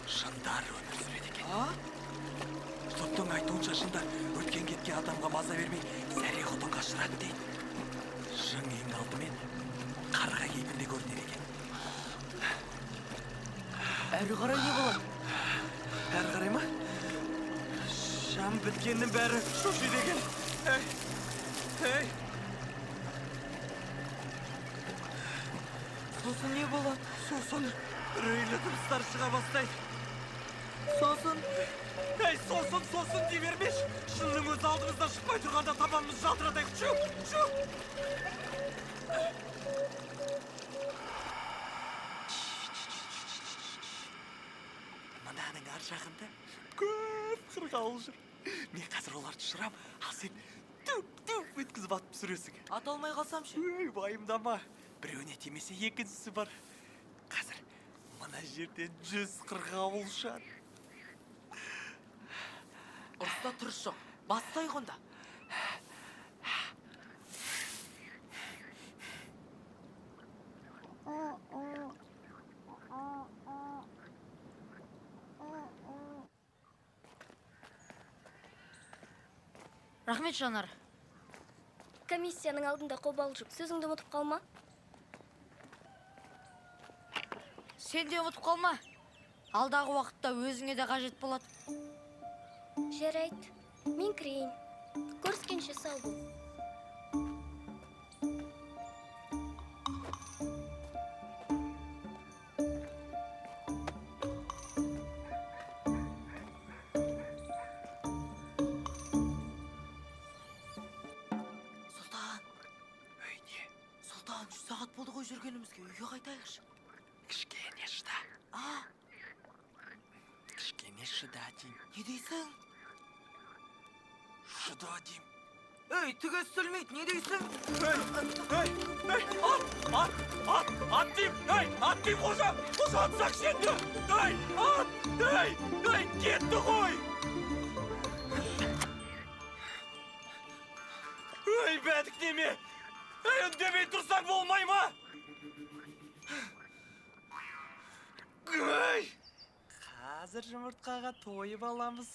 Шындар өмір сүреді екен. Соттың айтуынша шындар өткен кеткен адамға маза бермей зәре құтын қашырады дейді. Шың ең алдымен қарға кейпінде көрінер екен. Әрі қарай не болады? Әрі қарай ма? Шам біткеннің бәрі шошиды екен. Ей! Сосын не болады? Сосын үрейлі дыбыстар шыға бастайды. Сосын? Сосын дей бермеш. Шынның өзі алдымыздан шықпай тұрғанда табанымыз жалтыратайық. Шу! Мынаның ар жағында көп қырғауыл жүр. Мен қазір оларды ұшырам, ал сен түп өткізіп атып түсіресің. Ата алмай қалсам ше? Уайымдама. Біреуіне тимесе екіншісі бар. Қазір мына жерден 100 қырғауыл ұшады. Ұрыста тұрыс жоқ. Бастайық онда. Рахмет, Жанар. Комиссияның алдында қобалжып, сөзіңді ұмытып қалма. Сен де ұмытып қалма. Алдағы уақытта өзіңе де қажет болады. Жарайды, мен кірейін. Көріскенше сау бол. Сұлтан, 100 сағат болды ғой жүргенімізге, үйге қайтайықшы. Кішкене шыда. Кішкене шыда дейм. Не дейсің? Шыда дейм. Ей, түге үстілмейді, не дейсің? Ат дейм, қожа атсақ шенді. Кетті ғой. Бәдік неме. Үндемей тұрсаң болмай ма? Қазір жұмыртқаға тойып аламыз.